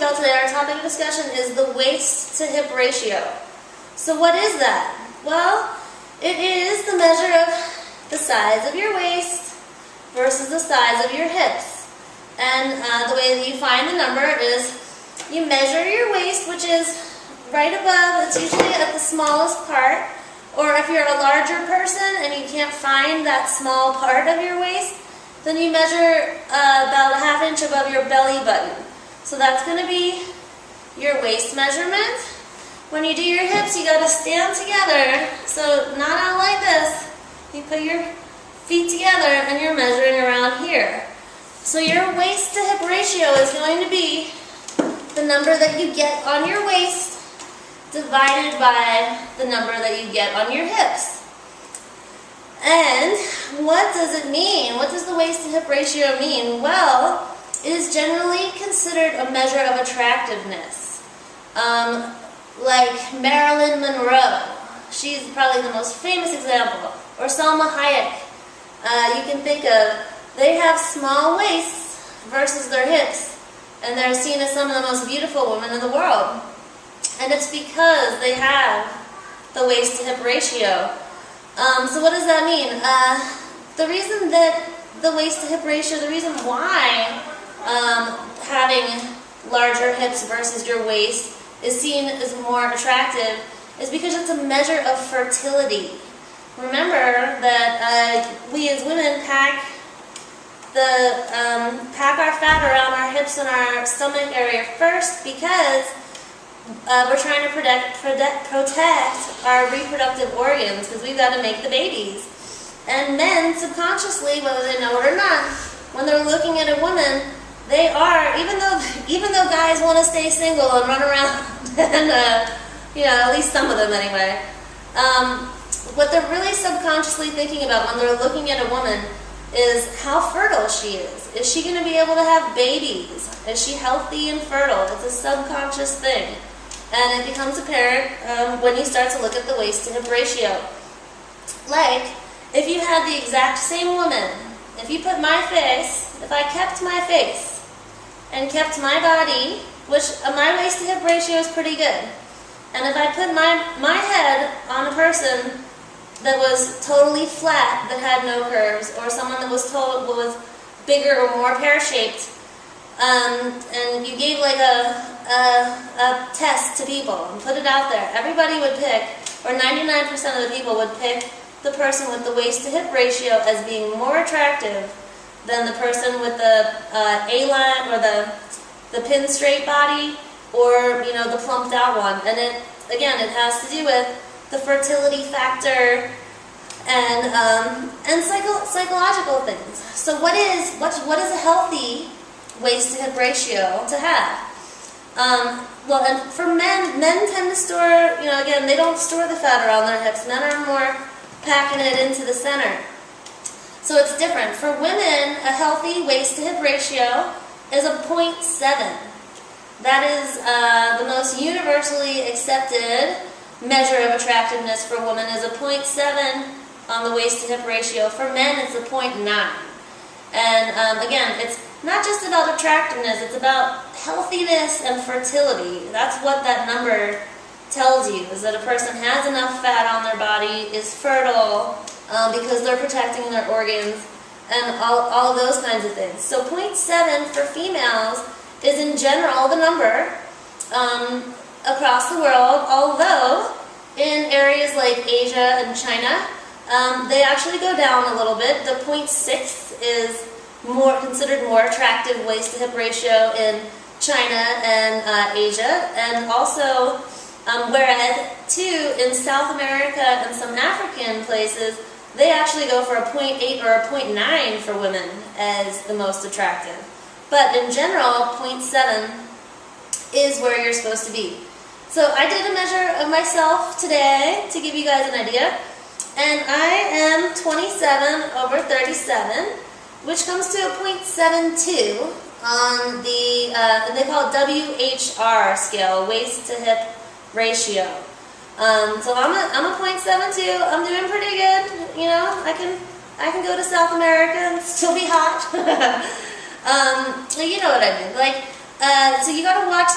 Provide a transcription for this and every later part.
about today, our topic of discussion is the waist to hip ratio. So what is that? Well, it is the measure of the size of your waist versus the size of your hips. And the way that you find the number is you measure your waist, which is right above, it's usually at the smallest part, or if you're a larger person and you can't find that small part of your waist, then you measure about a ½ inch above your belly button. So that's going to be your waist measurement. When you do your hips, you got to stand together, so not out like this. You put your feet together and you're measuring around here. So your waist to hip ratio is going to be the number that you get on your waist divided by the number that you get on your hips. And what does it mean? What does the waist to hip ratio mean? Well, it is generally considered a measure of attractiveness. Like Marilyn Monroe, she's probably the most famous example, or Salma Hayek. You can think of, they have small waists versus their hips, and they're seen as some of the most beautiful women in the world. And it's because they have the waist to hip ratio. So what does that mean? The reason that the waist to hip ratio, the reason why having larger hips versus your waist is seen as more attractive is because it's a measure of fertility. Remember that we as women pack our fat around our hips and our stomach area first because we're trying to protect our reproductive organs because we've got to make the babies. And men, subconsciously, whether they know it or not, when they're looking at a woman, they are, even though guys want to stay single and run around, and at least some of them anyway, what they're really subconsciously thinking about when they're looking at a woman is how fertile she is. Is she going to be able to have babies? Is she healthy and fertile? It's a subconscious thing. And it becomes apparent when you start to look at the waist to hip ratio. Like, if you had the exact same woman, if you put my face, if I kept my face and kept my body, which my waist to hip ratio is pretty good, and if I put my head on a person that was totally flat, that had no curves, or someone that was bigger or more pear-shaped, and you gave like a test to people and put it out there, everybody would pick, or 99% of the people would pick the person with the waist to hip ratio as being more attractive than the person with the A-line or the pin straight body, or the plumped out one. And it has to do with the fertility factor and psychological things. So what is a healthy waist to hip ratio to have? Well, and for men tend to store, again, they don't store the fat around their hips. Men are more packing it into the center. So it's different. For women, a healthy waist to hip ratio is a 0.7. That is the most universally accepted measure of attractiveness for women is a 0.7 on the waist to hip ratio. For men, it's a 0.9. And again, it's not just about attractiveness, it's about healthiness and fertility. That's what that number tells you, is that a person has enough fat on their body, is fertile, because they're protecting their organs, and all of those kinds of things. So 0.7 for females is in general the number across the world, although in areas like Asia and China, they actually go down a little bit. The 0.6 is considered more attractive waist to hip ratio in China and Asia, and also whereas too in South America and some African places, they actually go for a 0.8 or a 0.9 for women as the most attractive. But in general, 0.7 is where you're supposed to be. So I did a measure of myself today to give you guys an idea, and I am 27 over 37, which comes to a 0.72 on the, they call it WHR scale, waist to hip ratio. So I'm a 0.72. I'm doing pretty good. I can go to South America and still be hot. You know what I mean. So you got to watch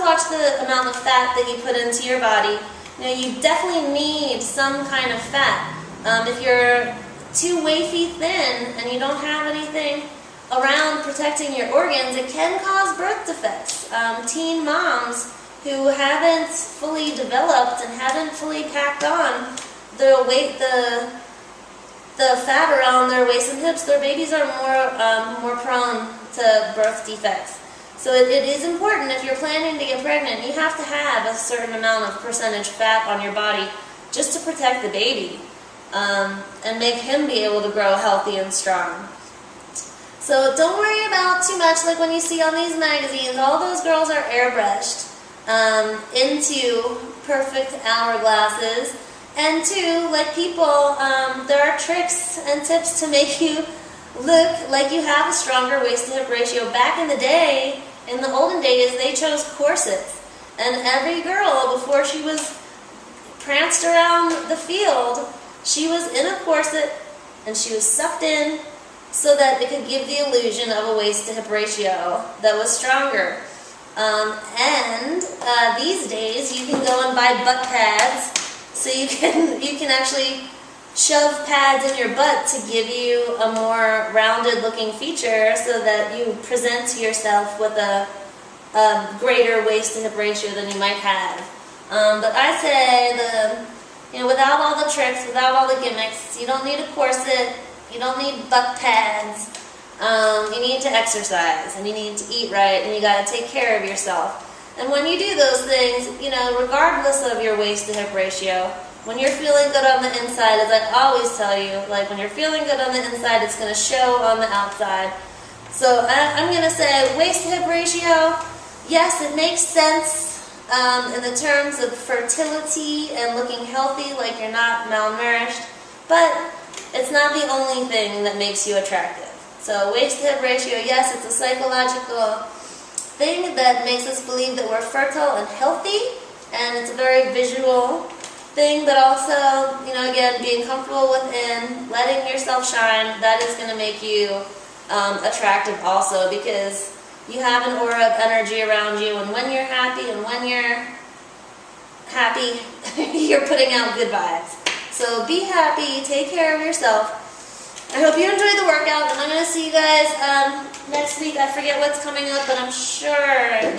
watch the amount of fat that you put into your body. You know, you definitely need some kind of fat. If you're too wafy thin and you don't have anything around protecting your organs, it can cause birth defects. Teen moms who haven't fully developed and haven't fully packed on the fat around their waist and hips, their babies are more prone to birth defects. So it is important, if you're planning to get pregnant, you have to have a certain amount of percentage fat on your body just to protect the baby and make him be able to grow healthy and strong. So don't worry about too much, like when you see on these magazines, all those girls are airbrushed into perfect hourglasses. And two, like people, there are tricks and tips to make you look like you have a stronger waist-to-hip ratio. Back in the day, in the olden days, they chose corsets. And every girl, before she was pranced around the field, she was in a corset and she was sucked in so that it could give the illusion of a waist-to-hip ratio that was stronger. These days, you can go and buy butt pads, so you can actually shove pads in your butt to give you a more rounded looking feature so that you present to yourself with a greater waist to hip ratio than you might have. But I say, without all the tricks, without all the gimmicks, you don't need a corset, you don't need butt pads, you need to exercise and you need to eat right and you got to take care of yourself. And when you do those things, regardless of your waist to hip ratio, when you're feeling good on the inside, as I always tell you, like when you're feeling good on the inside, it's going to show on the outside. So I'm going to say waist to hip ratio, yes, it makes sense in the terms of fertility and looking healthy, like you're not malnourished, but it's not the only thing that makes you attractive. So waist to hip ratio, yes, it's a psychological thing that makes us believe that we're fertile and healthy, and it's a very visual thing, but also, again, being comfortable within, letting yourself shine, that is going to make you attractive also, because you have an aura of energy around you, and when you're happy and when you're happy, you're putting out good vibes. So be happy, take care of yourself. I hope you enjoyed the workout, and I'm going to see you guys next week. I forget what's coming up, but I'm sure that